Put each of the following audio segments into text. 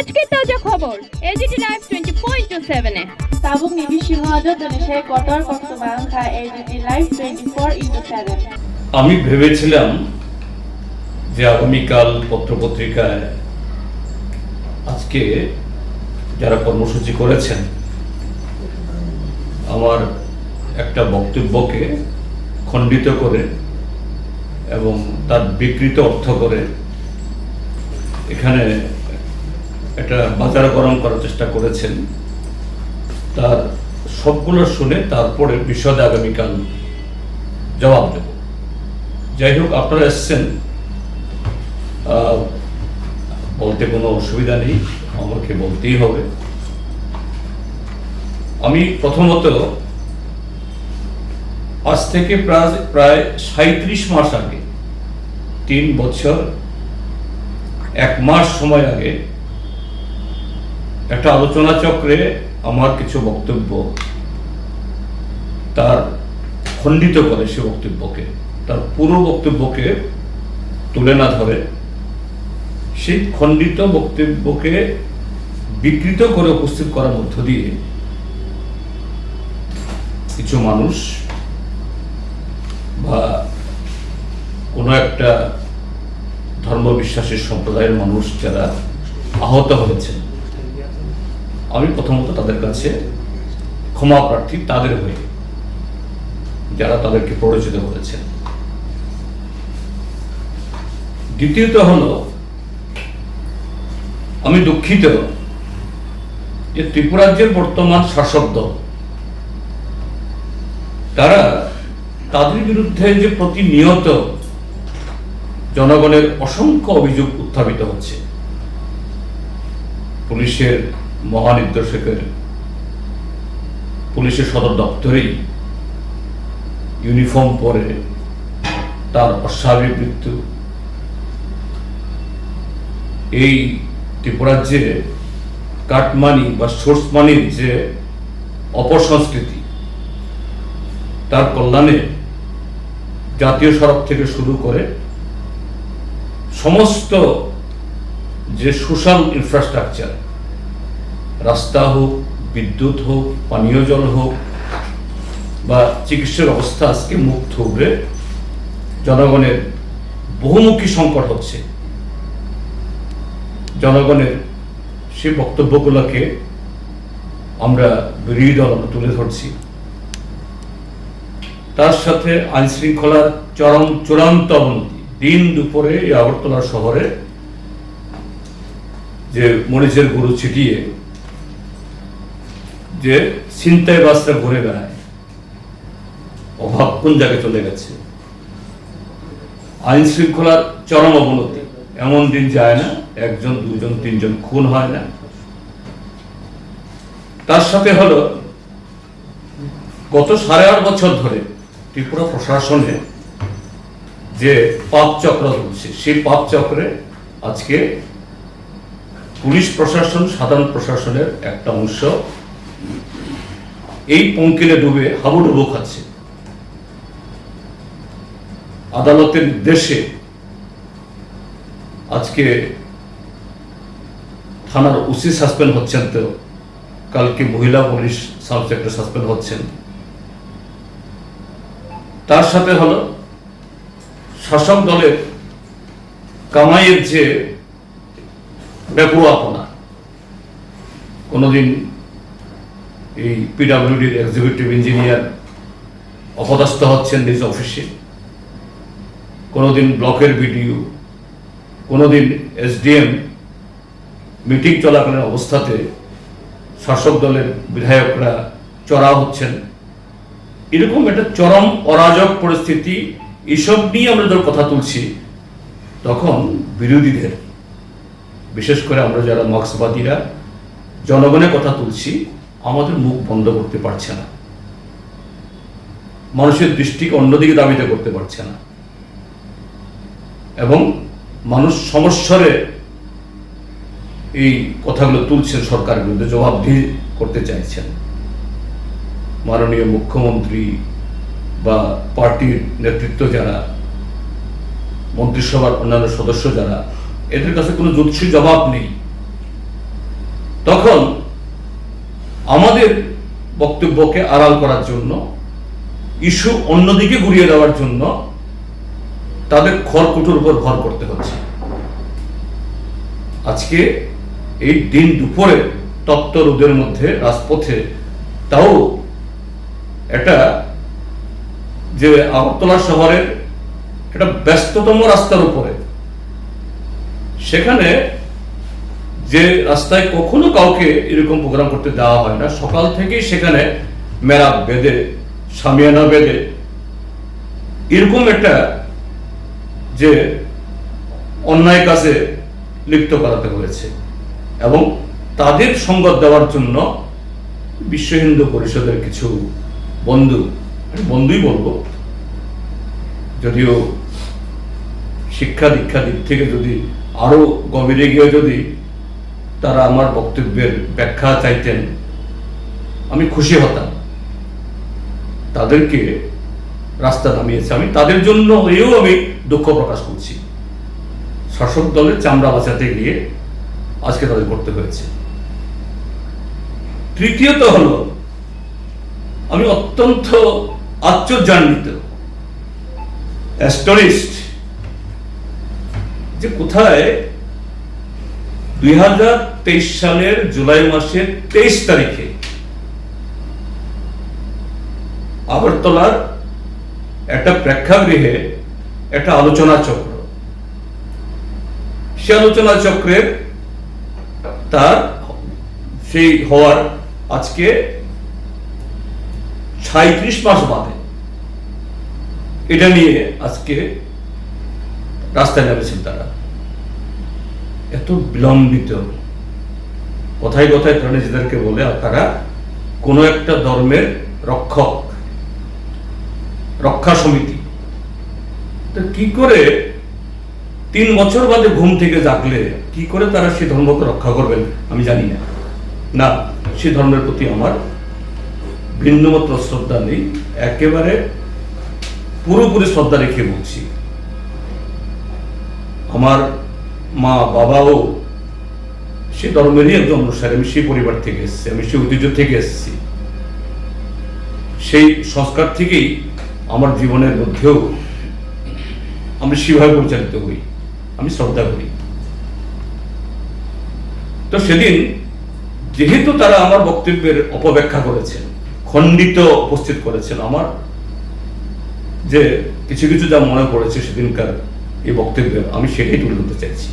আজকের তাজা খবর এজিটি লাইভ 24/7 Tabung ni বিশ্বমহাজোট দেশে কটর বর্তমান খা এজিটি লাইভ 24/7 আমি ভেবেছিলাম যে আগামীকাল পত্রপত্রিকায় আজকে যারা কর্মসূচি করেছেন আমার একটা বক্তব্যকে খণ্ডিত করে এবং তার বিকৃত অর্থ করে এখানে একটা বাজারকরণ করার চেষ্টা করেছেন। তার সবগুলো শুনে তারপরে বিশদে আগামীকাল জবাব দেব। যাই হোক, আপনারা এসছেন, বলতে কোনো অসুবিধা নেই, আমাকে বলতেই হবে। আমি প্রথমত আজ থেকে প্রায় 37 মাস আগে, 3 বছর 1 মাস সময় আগে একটা আলোচনা চক্রে আমার কিছু বক্তব্য তার খণ্ডিত করে, সে বক্তব্যকে, তার পুরো বক্তব্যকে তুলে না ধরে সেই খণ্ডিত বক্তব্যকে বিকৃত করে উপস্থিত করার মধ্য দিয়ে কিছু মানুষ বা কোনো একটা ধর্মবিশ্বাসী সম্প্রদায়ের মানুষ যারা আহত হয়েছেন, আমি প্রথমত তাদের কাছে ক্ষমা প্রার্থী, তাদের হয়ে যারা তাদেরকে পরিচিত করেছেন। দ্বিতীয়ত হলো, আমি দুঃখিত যে ত্রিপুরাজ্যের বর্তমান শাসক দল তারা তাদের বিরুদ্ধে যে প্রতিনিয়ত জনগণের অসংখ্য অভিযোগ উত্থাপিত হচ্ছে, পুলিশের মহানির্দেশকের পুলিশের সদর দপ্তরেই ইউনিফর্ম পরে তার অস্বাভাবিক মৃত্যু, এই ত্রিপুরাজ্যে কাটমানি বা সোর্স মানির যে অপসংস্কৃতি, তার কল্যাণে জাতীয় সড়ক থেকে শুরু করে সমস্ত যে সোশ্যাল ইনফ্রাস্ট্রাকচার, রাস্তা হোক, বিদ্যুৎ হোক, পানীয় জল হোক বা চিকিৎসার অবস্থা, আজকে মুখ থুবড়ে জনগণের বহুমুখী সংকট হচ্ছে। জনগণের সেই বক্তব্যগুলোকে আমরা বিরোধী দল তুলে ধরছি। তার সাথে আইন শৃঙ্খলার চূড়ান্ত অবনতি, দিন দুপুরে এই আগরতলা শহরে যে মরিচের গুঁড়ো ছিটিয়ে যে ছিনতাইবাজরা ঘুরে বেড়ায়, অভাব কোন জায়গায় চলে গেছে। আইন শৃঙ্খলার চরম অবনতি, এমন দিন যায় না 1জন 2জন 3জন খুন হয় না। তার সাথে হলো, গত 8.5 বছর ধরে ত্রিপুরা প্রশাসনে যে পাপ চক্র চলছে, সেই পাপ চক্রে আজকে পুলিশ প্রশাসন, সাধারণ প্রশাসনের একটা অংশ এই পঙ্কিলে ডুবে হাবুডুবু খাচ্ছে। আদালতের নির্দেশে আজকে থানার ওসি সাসপেন্ড হচ্ছেন, তো কালকে মহিলা পুলিশ সাব ইন্সপেক্টর সাসপেন্ড হচ্ছেন। তার সাথে হলো শাসক দলের কামাইয়ের যে বেপরোয়াপনা, কোনোদিন এই পিডব্লিউডির এক্সিকিউটিভ ইঞ্জিনিয়ার অপদস্থ হচ্ছেন নিজ অফিসে, কোনোদিন ব্লকের বিডিও, কোনোদিন এসডিএম মিটিং চলাকালীন অবস্থাতে শাসক দলের বিধায়করা চড়া হচ্ছেন। এরকম একটা চরম অরাজক পরিস্থিতি, এসব নিয়ে আমরা যখন কথা তুলছি, তখন বিরোধীদের, বিশেষ করে আমরা যারা মার্ক্সবাদীরা জনগণের কথা তুলছি, আমাদের মুখ বন্ধ করতে পারছে না, মানুষের দৃষ্টিকে অন্যদিকে দাবিত করতে পারছে না, এবং মানুষ সমস্যারে এই কথাগুলো তুলছেন, সরকারের বিরুদ্ধে জবাবদিহি করতে চাইছেন। মাননীয় মুখ্যমন্ত্রী বা পার্টির নেতৃত্ব যারা, মন্ত্রিসভার অন্যান্য সদস্য যারা, এদের কাছে কোনো যুৎসু জবাব নেই। তখন আমাদের বক্তব্যকে আড়াল করার জন্য, ইস্যু অন্যদিকে ঘুরিয়ে দেওয়ার জন্য তাদের খড়কুটোর উপর ভর করতে হচ্ছে। আজকে এই দিন দুপুরে তপ্ত রোদের মধ্যে রাজপথে, তাও এটা যে আগরতলা শহরের একটা ব্যস্ততম রাস্তার উপরে, সেখানে যে রাস্তায় কখনো কাউকে এরকম প্রোগ্রাম করতে দেওয়া হয় না, সকাল থেকেই সেখানে মেরাব বেঁধে, সামিয়ানা বেঁধে এরকম একটা যে অন্যায় কাজে লিপ্ত করাতে হয়েছে। এবং তাদের সঙ্গত দেওয়ার জন্য বিশ্ব হিন্দু পরিষদের কিছু বন্ধুই বলবো, যদিও শিক্ষা দীক্ষা দিক থেকে যদি আরো গভীরে গিয়ে যদি তারা আমার বক্তব্যের ব্যাখ্যা চাইতেন, আমি খুশি হতাম। তাদেরকে রাস্তা নামিয়েছে, আমি তাদের জন্য হয়েও আমি দুঃখ প্রকাশ করছি। শাসক দলের চামড়া বাঁচাতে গিয়ে আজকে তাদের করতে হয়েছে। তৃতীয়ত হলো, আমি অত্যন্ত আশ্চর্যান্বিত, অ্যাস্টনিশড, যে কোথায় 2023 সালের জুলাই মাসের 23 তারিখে আগরতলার একটা প্রেক্ষাগৃহে একটা আলোচনা চক্র, সে আলোচনা চক্রের তার সেই হওয়ার আজকে 36 মাস বাদে এটা নিয়ে আজকে রাস্তায় নেমেছেন তারা। এত বিলম্বিত, কথায় কথায় তারা নিজেদেরকে বলে তারা কোন একটা ধর্মের রক্ষা সমিতি। তো কি করে 3 বছর বাদে ঘুম থেকে জাগলে কি করে তারা সেই ধর্মকে রক্ষা করবেন আমি জানি না। সে ধর্মের প্রতি আমার বিন্দুমাত্র শ্রদ্ধা নেই, একেবারে পুরোপুরি শ্রদ্ধা রেখে বলছি। আমার মা বাবাও সে ধর্মেরই একজন অনুসারী, আমি সেই পরিবার থেকে এসেছি, আমি সেই ঐতিহ্য থেকে এসেছি। সেই সংস্কার থেকেই আমার জীবনের মধ্যেও আমি সেভাবে পরিচালিত হই, আমি শ্রদ্ধা করি। তো সেদিন যেহেতু তারা আমার বক্তব্যের অপব্যাখ্যা করেছেন, খণ্ডিত উপস্থিত করেছেন, আমার যে কিছু কিছু যা মনে পড়েছে সেদিনকার এই বক্তব্যে আমি সেটাই তুলে ধরতে চাইছি।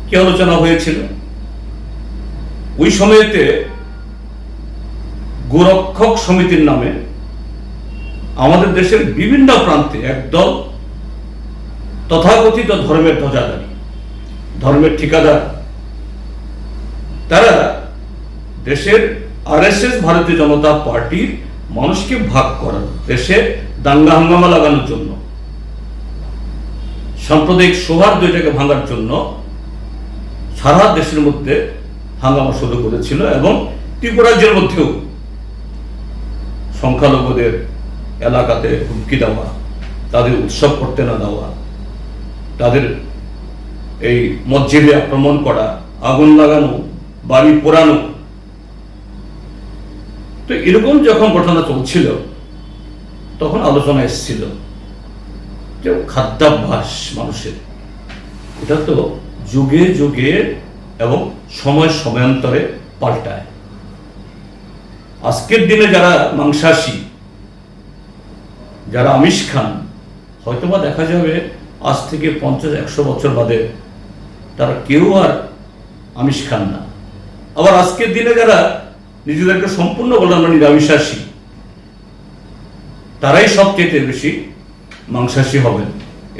কি আলোচনা হয়েছিল ওই সময়তে? গোরক্ষক সমিতির নামে আমাদের দেশের বিভিন্ন প্রান্তে একদল তথাকথিত ধর্মের ধ্বজাধারী, ধর্মের ঠিকাদার, তারা দেশের আরএসএস ভারতীয় জনতা পার্টির মানুষকে ভাগ করার, দেশে দাঙ্গা হাঙ্গামা লাগানোর জন্য, সাম্প্রদায়িক সৌহার্দ্য এটাকে ভাঙার জন্য সারা দেশের মধ্যে হাঙ্গামা শুরু করেছিল। এবং ত্রিপুরাজ্যের মধ্যেও সংখ্যালঘুদের এলাকাতে হুমকি দেওয়া, তাদের উৎসব করতে না দেওয়া, তাদের এই মসজিদে আক্রমণ করা, আগুন লাগানো, বাড়ি পোড়ানো। তো এরকম যখন ঘটনা চলছিল তখন আলোচনা এসেছিল যে খাদ্যাভ্যাস মানুষের, এটা তো যুগে যুগে এবং সময়ান্তরে পাল্টায়। আজকের দিনে যারা মাংসাশী, যারা আমিষ খান, হয়তোবা দেখা যাবে আজ থেকে 50-100 বছর বাদে তারা কেউ আর আমিষ খান না। আবার আজকের দিনে যারা নিজেদেরকে সম্পূর্ণ বলেন আমরা নিরামিষাশী, তারাই সবচেয়ে বেশি মাংসাশী হবেন,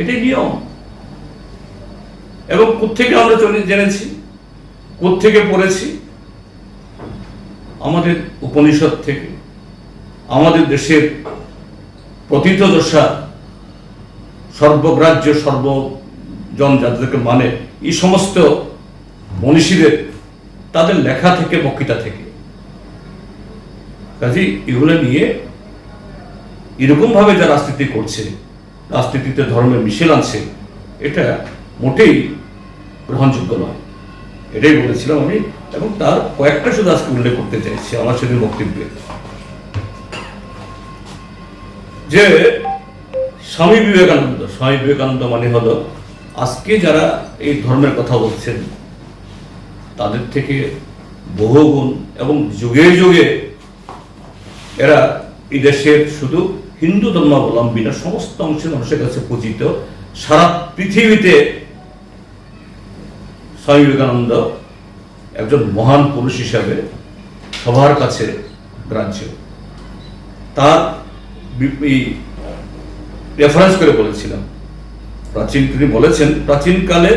এটাই নিয়ম। এবং কোত্থেকে আমরা জেনেছি, কোত্থেকে পড়েছি? আমাদের উপনিষদ থেকে, আমাদের দেশের প্রথিতযশা সর্বগ্রাহ্য সর্বজন যাদেরকে মানে এই সমস্ত মনীষীদের, তাদের লেখা থেকে, বক্তৃতা থেকে। কাজে এগুলো নিয়ে এরকম ভাবে যা রাজনীতি করছে, রাজনীতিতে ধর্মের মিশেল আনছে, এটা মোটেই গ্রহণযোগ্য নয়। এটাই বলেছিলাম আমি, এবং তার কয়েকটা শুধু আজকে উল্লেখ করতে চাইছি আমার সেদিন বক্তব্যে। যে স্বামী বিবেকানন্দ মানে হলো আজকে যারা এই ধর্মের কথা বলছেন তাদের থেকে বহুগুণ এবং যুগে যুগে এরা এই দেশের শুধু হিন্দু ধর্মাবলম্বী না, সমস্ত অংশের মানুষের কাছে পূজিত। সারা পৃথিবীতে স্বামী বিবেকানন্দ একজন মহান পুরুষ হিসাবে সবার কাছে গ্রাহ্য। তার রেফারেন্স করে বলেছিলাম, তিনি বলেছেন প্রাচীনকালে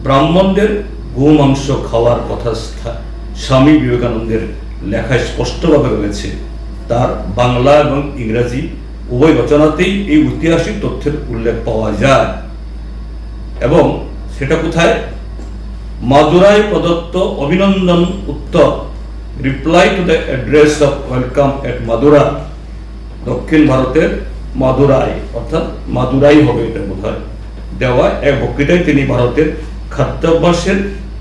ব্রাহ্মণদের গোমাংস খাওয়ার কথা স্বামী বিবেকানন্দের লেখায় স্পষ্টভাবে রয়েছে। তার বাংলা এবং ইংরাজি উভয় রচনাতেই এই ঐতিহাসিক তথ্যের উল্লেখ পাওয়া যায়। এবং সেটা কোথায়? মাদুরাই প্রদত্ত অভিনন্দন উত্তর, reply to the address of welcome at Madura, দক্ষিণ ভারতের মাদুরাই, অর্থাৎ মাদুরাই হবে এটা বোধ হয়, দেওয়া এক বক্তৃতায় তিনি ভারতের খাদ্যাভ্যাসের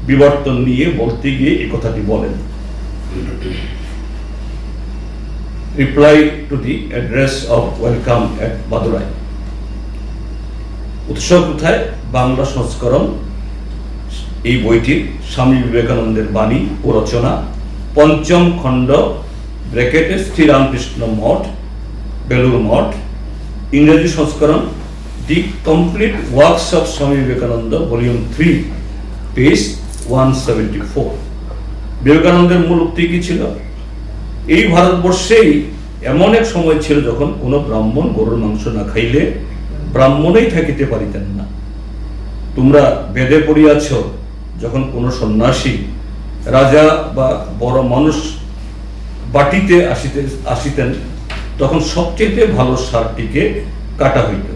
বিবর্তন নিয়ে বলতে গিয়ে এই কথাটি বলেন। Reply to the address of welcome at Madurai. উৎস কোথায়? বাংলা সংস্করণ এই বইটির স্বামী বিবেকানন্দের বাণী ও রচনা, ৫ম খণ্ড, ব্র্যাকেটে শ্রীরামকৃষ্ণ মঠ, বেলুর মঠ। ইংরেজি সংস্করণ দি complete works of Swami Vivekananda, volume 3, page 174। বিবেকানন্দের মূল উক্তি কি ছিল? এই ভারতবর্ষেই এমন এক সময় ছিল যখন কোনো ব্রাহ্মণ গরুর মাংস না খাইলে ব্রাহ্মণেই থাকিতে পারিতেন না। তোমরা বেদে পড়িয়াছ, যখন কোনো সন্ন্যাসী, রাজা বা বড় মানুষ বাটিতে আসিতেন তখন সবচেয়ে ভালো সারটিকে কাটা হইত।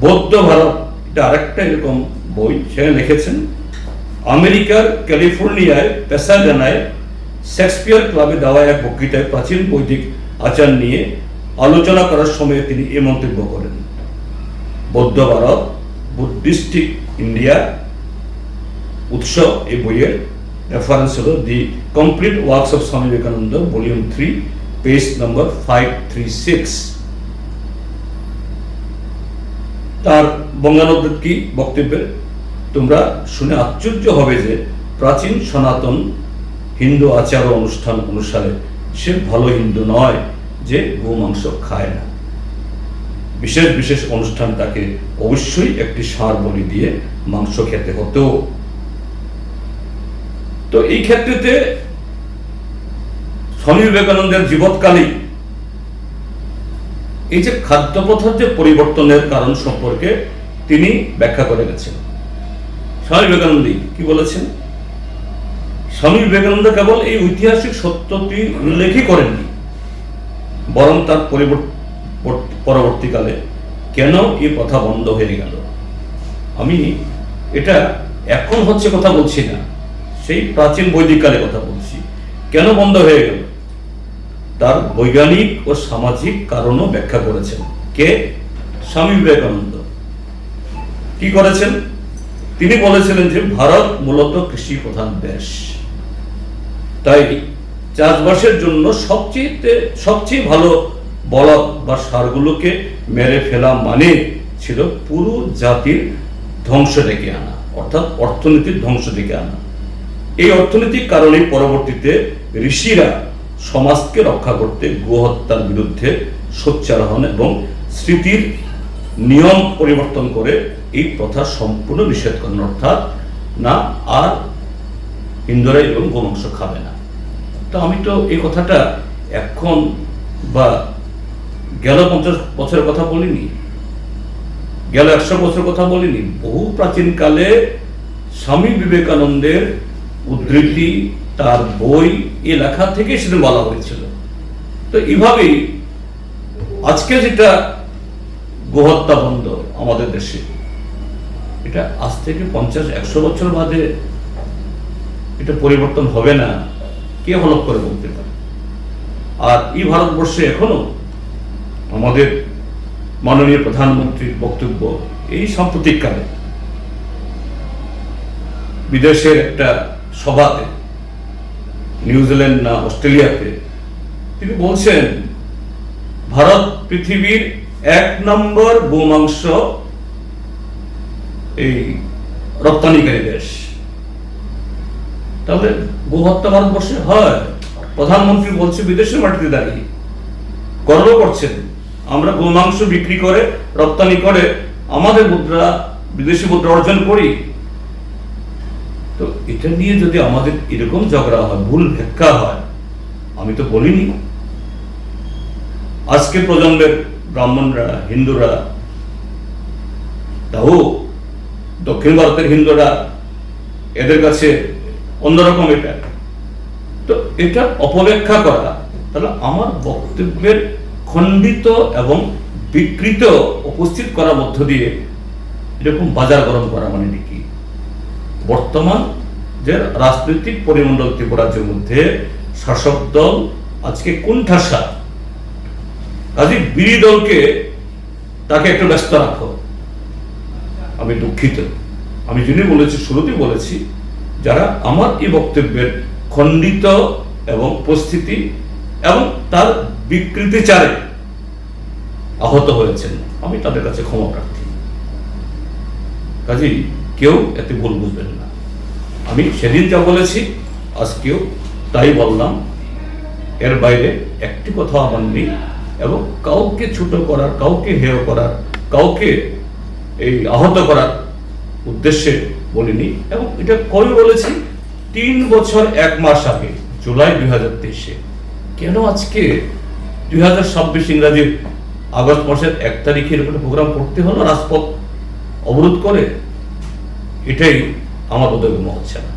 বৌদ্ধ ভারত, এটা আরেকটা এরকম বই, সেখানে লিখেছেন আমেরিকার ক্যালিফোর্নিয়ায় প্যাসাডেনায় শেক্সপিয়ার ক্লাবে দেওয়া এক বক্তৃতায় প্রাচীন বৈদিক আচার নিয়ে আলোচনা করার সময় তিনি এ মন্তব্য করেন, বৌদ্ধ ভারত, বুদ্ধিস্টিক ইন্ডিয়া। উৎস এই বইয়ের রেফারেন্স হলো দি complete works of Swami Vivekananda, volume 3, page নম্বর 536। তার বঙ্গানুবাদ কি বক্তব্যের? তোমরা শুনে আশ্চর্য হবে যে প্রাচীন সনাতন হিন্দু আচার ও অনুষ্ঠান অনুসারে সে ভালো হিন্দু নয় যে গোমাংস খায় না। বিশেষ বিশেষ অনুষ্ঠান তাকে অবশ্যই একটি ষাঁড় বলি দিয়ে মাংস খেতে হতো। তো এই ক্ষেত্রেতে স্বামী বিবেকানন্দের জীবৎকালেই এই যে খাদ্যপথের যে পরিবর্তনের কারণ সম্পর্কে তিনি ব্যাখ্যা করে গেছেন। স্বামী বিবেকানন্দ কি বলেছেন? স্বামী বিবেকানন্দ কেবল এই ঐতিহাসিক সত্যটি উল্লেখই করেননি, বরং তার পরবর্তীকালে কেন এই প্রথা বন্ধ হয়ে গেল। আমি এটা এখন হচ্ছে কথা বলছি না, সেই প্রাচীন বৈদিক কালে কথা বলছি। কেন বন্ধ হয়ে গেল তার বৈজ্ঞানিক ও সামাজিক কারণও ব্যাখ্যা করেছেন। কে? স্বামী বিবেকানন্দ। কি করেছেন? তিনি বলেছিলেন যে ভারত মূলত কৃষি প্রধান দেশ, তাই চাষবাসের জন্য সবচেয়ে ভালো বলদ বা ষাঁড়গুলোকে মেরে ফেলা মানে ছিল পুরো জাতির ধ্বংস ডেকে আনা, অর্থাৎ অর্থনীতির ধ্বংস ডেকে আনা। এই অর্থনৈতিক কারণে পরবর্তীতে ঋষিরা সমাজকে রক্ষা করতে গোহত্যার বিরুদ্ধে সোচ্চার হন এবং স্মৃতির নিয়ম পরিবর্তন করে এই প্রথা সম্পূর্ণ নিষেধ করেন, অর্থাৎ না আর হিন্দুরা এবং গোমাংস খাবে না। তো আমি তো এই কথাটা এখন বা গেল 50 বছরের কথা বলিনি, গেল 100 বছরের কথা বলিনি। বহু প্রাচীনকালে স্বামী বিবেকানন্দের উদ্ধৃতি, তার বই, এই লেখা থেকে সেটা বলা হয়েছিল। তো এইভাবেই আজকে যেটা গোহত্যা বন্ধ আমাদের দেশে, এটা আজ থেকে 50-100 বছর বাদে এটা পরিবর্তন হবে না, কে হলফ করে বলতে পারে? আর এই ভারতবর্ষে এখনো আমাদের মাননীয় প্রধানমন্ত্রীর বক্তব্য এই সাম্প্রতিককালে বিদেশের একটা সভাতে, নিউজিল্যান্ড না অস্ট্রেলিয়াতে, তিনি বলছেন ভারত পৃথিবীর 1 নম্বর গোমাংস এই রপ্তানিকারী দেশ। তাহলে গোহত্যা ভারতবর্ষে হয়, প্রধানমন্ত্রী বলছে বিদেশের মাটিতে দাঁড়িয়ে, গর্ব করছেন আমরা গোমাংস বিক্রি করে রপ্তানি করে আমাদের মুদ্রা, বিদেশি মুদ্রা অর্জন করি। তো এটা নিয়ে যদি আমাদের এরকম ঝগড়া হয়, ভুল ব্যাখ্যা হয়, আমি তো বলিনি আজকে প্রজন্মের ব্রাহ্মণরা, হিন্দুরা, তাও দক্ষিণ ভারতের হিন্দুরা, এদের কাছে অন্যরকম এটা। তো এটা অপব্যাখ্যা করা, তাহলে আমার বক্তব্যের খণ্ডিত এবং বিকৃত উপস্থিত করার মধ্য দিয়ে এরকম বাজার গরম করা মানে কি? বর্তমান যে রাজনৈতিক পরিমণ্ডল ত্রিপুরাজ্যের মধ্যে শাসক দল আজকে কোণঠাসা, কাজে বিরোধী দলকে তাকে একটু ব্যস্ত রাখো। আমি দুঃখিত, আমি যিনি বলেছি, শুরুতেই বলেছি, যারা আমার এই বক্তব্যের খণ্ডিত এবং উপস্থিতি এবং তার বিকৃতিচারে আহত হয়েছেন, আমি তাদের কাছে ক্ষমা প্রার্থী। কাজেই কেউ এতে ভুল বুঝবেন না। আমি সেদিন যা বলেছি আজকেও তাই বললাম, এর বাইরে একটি কথা আমার নেই। এবং কাউকে ছোট করার, কাউকে হেয় করার, কাউকে এই আহত করার উদ্দেশ্যে বলিনি। এবং এটা কবে বলেছি? 3 বছর 1 মাস আগে, জুলাই 2023-এ। কেন আজকে 2026 ইংরাজি আগস্ট মাসের 1 তারিখে এরকম প্রোগ্রাম করতে হলো রাজপথ অবরোধ করে? এটাই আমার বোধগম্য হচ্ছে না।